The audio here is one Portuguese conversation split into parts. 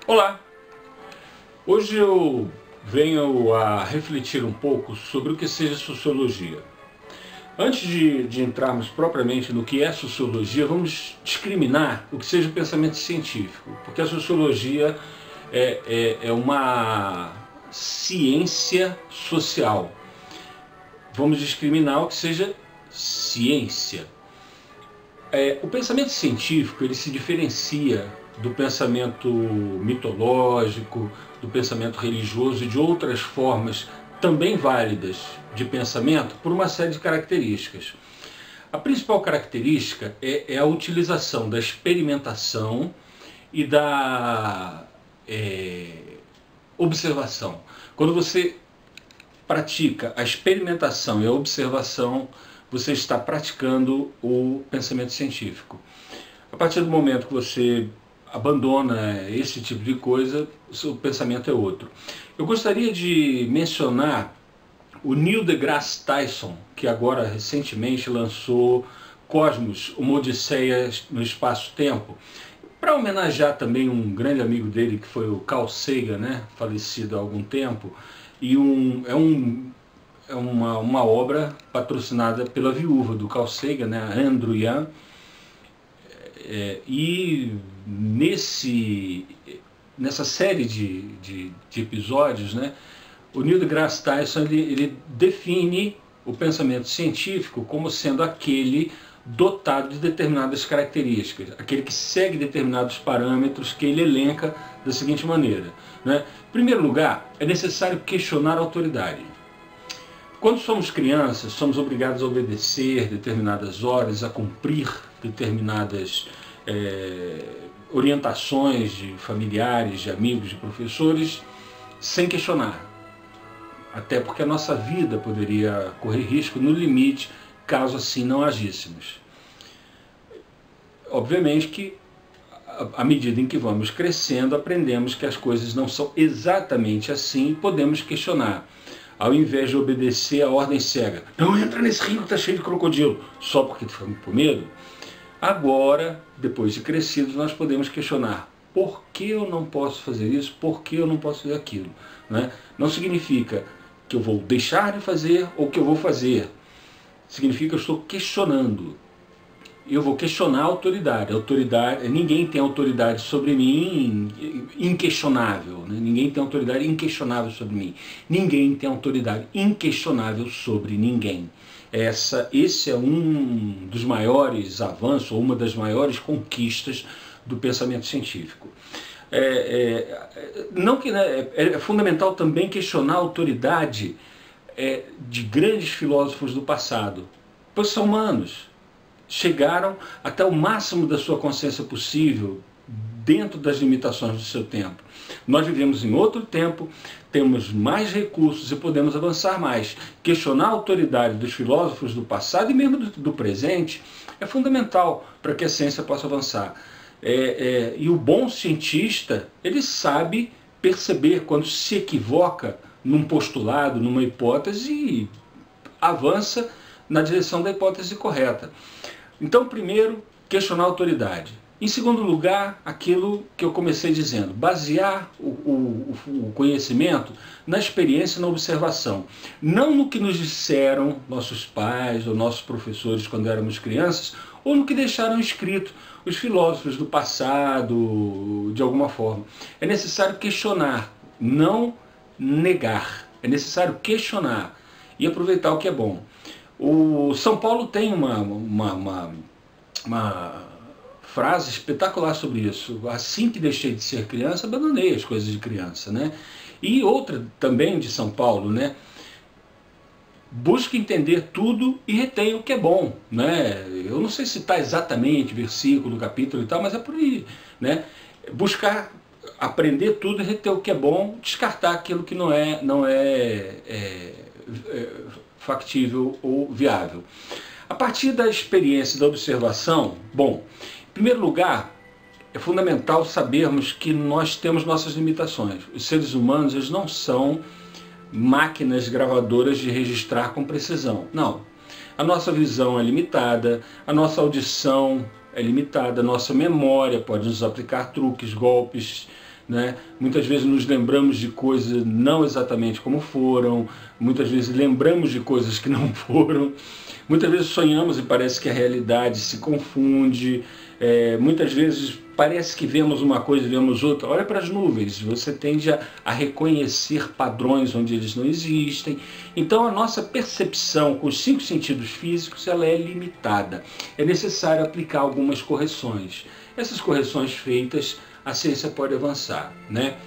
Olá! Hoje eu venho a refletir um pouco sobre o que seja sociologia. Antes de entrarmos propriamente no que é sociologia, vamos discriminar o que seja o pensamento científico, porque a sociologia é uma ciência social. Vamos discriminar o que seja ciência. O pensamento científico ele se diferencia do pensamento mitológico, do pensamento religioso e de outras formas também válidas de pensamento por uma série de características. A principal característica é a utilização da experimentação e da observação. Quando você pratica a experimentação e a observação, você está praticando o pensamento científico. A partir do momento que você abandona esse tipo de coisa, o seu pensamento é outro. Eu gostaria de mencionar o Neil deGrasse Tyson, que agora recentemente lançou Cosmos, uma Odisseia no Espaço-Tempo, para homenagear também um grande amigo dele, que foi o Carl Sagan, né, falecido há algum tempo, e é uma obra patrocinada pela viúva do Carl Sagan, né, Andrew Yang, e nessa série de episódios, né, o Neil deGrasse Tyson ele define o pensamento científico como sendo aquele dotado de determinadas características, aquele que segue determinados parâmetros que ele elenca da seguinte maneira, né? Em primeiro lugar, é necessário questionar a autoridade. Quando somos crianças, somos obrigados a obedecer determinadas ordens, a cumprir determinadas orientações de familiares, de amigos, de professores, sem questionar. Até porque a nossa vida poderia correr risco no limite, caso assim não agíssemos. Obviamente que, à medida em que vamos crescendo, aprendemos que as coisas não são exatamente assim e podemos questionar. Ao invés de obedecer a ordem cega, não entra nesse rio que está cheio de crocodilo, só porque ficamos com medo, agora, depois de crescidos, nós podemos questionar por que eu não posso fazer isso, por que eu não posso fazer aquilo, né? Não significa que eu vou deixar de fazer ou que eu vou fazer. Significa que eu estou questionando. Eu vou questionar a autoridade. Ninguém tem autoridade sobre mim inquestionável. Né? Ninguém tem autoridade inquestionável sobre mim. Ninguém tem autoridade inquestionável sobre ninguém. Esse é um dos maiores avanços, ou uma das maiores conquistas do pensamento científico. É fundamental também questionar a autoridade de grandes filósofos do passado, pois são humanos, chegaram até o máximo da sua consciência possível, dentro das limitações do seu tempo. Nós vivemos em outro tempo, temos mais recursos e podemos avançar mais. Questionar a autoridade dos filósofos do passado e mesmo do presente é fundamental para que a ciência possa avançar. E o bom cientista, ele sabe perceber quando se equivoca num postulado, numa hipótese e avança na direção da hipótese correta. Então, primeiro, questionar a autoridade. Em segundo lugar, aquilo que eu comecei dizendo, basear o conhecimento na experiência e na observação. Não no que nos disseram nossos pais ou nossos professores quando éramos crianças, ou no que deixaram escrito os filósofos do passado, de alguma forma. É necessário questionar, não negar. É necessário questionar e aproveitar o que é bom. O São Paulo tem uma frase espetacular sobre isso. Assim que deixei de ser criança, abandonei as coisas de criança, né? E outra também de São Paulo, né? Busque entender tudo e retenha o que é bom, né? Eu não sei citar exatamente versículo, capítulo e tal, mas é por aí, né? Buscar aprender tudo e reter o que é bom, descartar aquilo que não é factível ou viável. A partir da experiência e da observação, bom, em primeiro lugar, é fundamental sabermos que nós temos nossas limitações. Os seres humanos, eles não são máquinas gravadoras de registrar com precisão. Não. A nossa visão é limitada, a nossa audição é limitada, a nossa memória pode nos aplicar truques, golpes, né? Muitas vezes nos lembramos de coisas não exatamente como foram, muitas vezes lembramos de coisas que não foram, muitas vezes sonhamos e parece que a realidade se confunde, muitas vezes parece que vemos uma coisa e vemos outra. Olha para as nuvens, você tende a reconhecer padrões onde eles não existem. Então a nossa percepção com os 5 sentidos físicos ela é limitada. É necessário aplicar algumas correções. Essas correções feitas, a ciência pode avançar, né?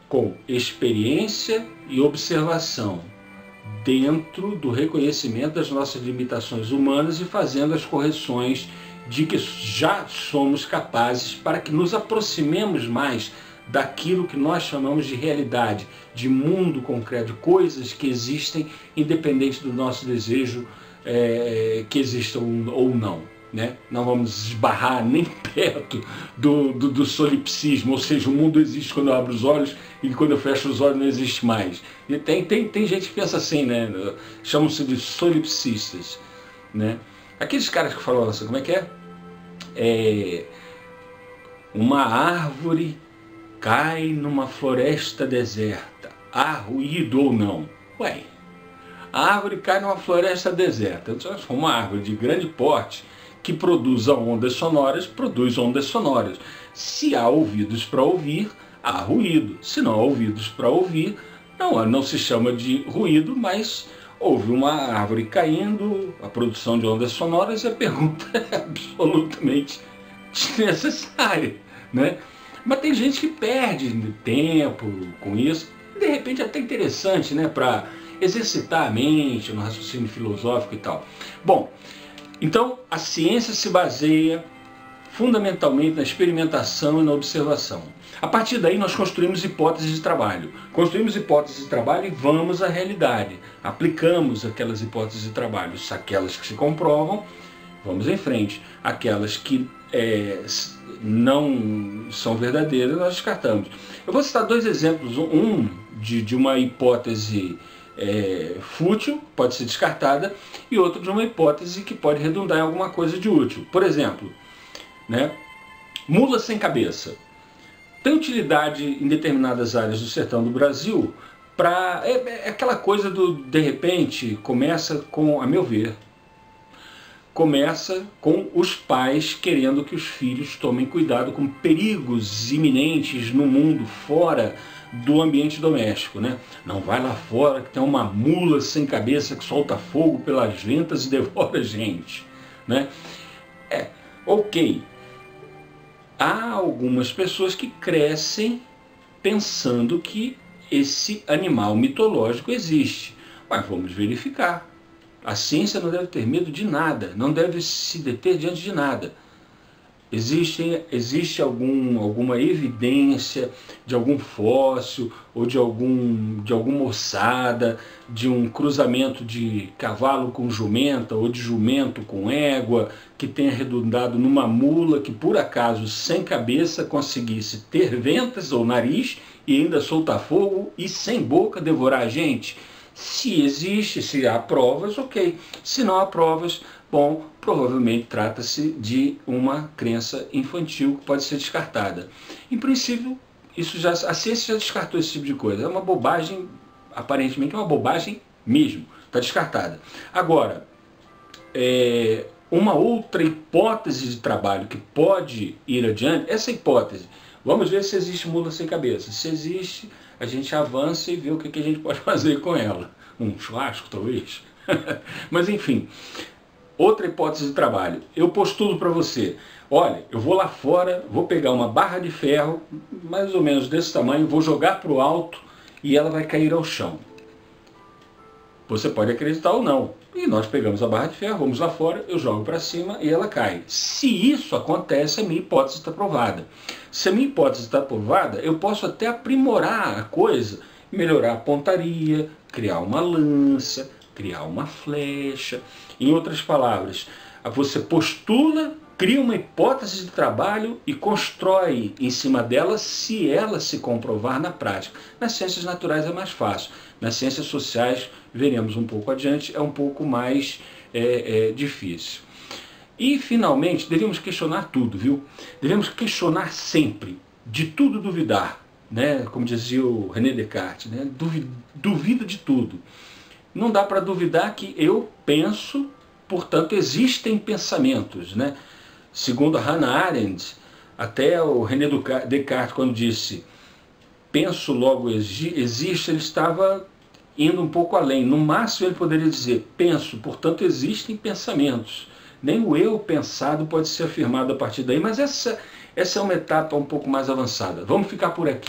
Com experiência e observação, dentro do reconhecimento das nossas limitações humanas e fazendo as correções de que já somos capazes para que nos aproximemos mais daquilo que nós chamamos de realidade, de mundo concreto, de coisas que existem independente do nosso desejo que existam ou não. Né? Não vamos esbarrar nem perto do solipsismo, ou seja, o mundo existe quando eu abro os olhos e quando eu fecho os olhos não existe mais. E tem gente que pensa assim, né? Chamam-se de solipsistas. Né? Aqueles caras que falam assim, como é que é? Uma árvore cai numa floresta deserta, há ruído ou não? Ué, a árvore cai numa floresta deserta. Então, uma árvore de grande porte que produza ondas sonoras, produz ondas sonoras. Se há ouvidos para ouvir, há ruído. Se não há ouvidos para ouvir, não se chama de ruído, mas houve uma árvore caindo, a produção de ondas sonoras, e a pergunta é absolutamente desnecessária, né? Mas tem gente que perde tempo com isso, de repente é até interessante, né, para exercitar a mente no raciocínio filosófico e tal. Bom, então a ciência se baseia fundamentalmente na experimentação e na observação. A partir daí nós construímos hipóteses de trabalho. Construímos hipóteses de trabalho e vamos à realidade. Aplicamos aquelas hipóteses de trabalho. Aquelas que se comprovam, vamos em frente. Aquelas que não são verdadeiras, nós descartamos. Eu vou citar 2 exemplos. Um de uma hipótese fútil, pode ser descartada, e outro de uma hipótese que pode redundar em alguma coisa de útil. Por exemplo, né, mula sem cabeça. Tem utilidade em determinadas áreas do sertão do Brasil para... aquela coisa do, de repente, começa com, a meu ver, começa com os pais querendo que os filhos tomem cuidado com perigos iminentes no mundo, fora do ambiente doméstico, né? Não vai lá fora que tem uma mula sem cabeça que solta fogo pelas ventas e devora gente, né? Ok. Há algumas pessoas que crescem pensando que esse animal mitológico existe. Mas vamos verificar. A ciência não deve ter medo de nada, não deve se deter diante de nada. Existe alguma evidência de algum fóssil ou de alguma ossada, de um cruzamento de cavalo com jumenta ou de jumento com égua, que tenha redundado numa mula que por acaso sem cabeça conseguisse ter ventas ou nariz e ainda soltar fogo e sem boca devorar a gente? Se existe, se há provas, ok. Se não há provas, bom, provavelmente trata-se de uma crença infantil que pode ser descartada. Em princípio, a ciência já descartou esse tipo de coisa. É uma bobagem, aparentemente é uma bobagem mesmo. Está descartada. Agora, uma outra hipótese de trabalho que pode ir adiante, essa hipótese, vamos ver se existe mula sem cabeça. Se existe, a gente avança e vê o que a gente pode fazer com ela. Um churrasco, talvez. Mas enfim, outra hipótese de trabalho. Eu postulo para você, olha, eu vou lá fora, vou pegar uma barra de ferro, mais ou menos desse tamanho, vou jogar para o alto e ela vai cair ao chão. Você pode acreditar ou não. E nós pegamos a barra de ferro, vamos lá fora, eu jogo para cima e ela cai. Se isso acontece, a minha hipótese está provada. Se a minha hipótese está provada, eu posso até aprimorar a coisa, melhorar a pontaria, criar uma lança, criar uma flecha. Em outras palavras, você postula, cria uma hipótese de trabalho e constrói em cima dela se ela se comprovar na prática. Nas ciências naturais é mais fácil. Nas ciências sociais, veremos um pouco adiante, é um pouco mais difícil. E, finalmente, devemos questionar tudo, viu? Devemos questionar sempre. de tudo duvidar, né? Como dizia o René Descartes, né? Duvido de tudo. Não dá para duvidar que eu penso, portanto existem pensamentos, né? Segundo a Hannah Arendt, até o René Descartes, quando disse penso, logo existe, ele estava indo um pouco além. No máximo ele poderia dizer penso, portanto existem pensamentos. Nem o eu pensado pode ser afirmado a partir daí, mas essa é uma etapa um pouco mais avançada. Vamos ficar por aqui.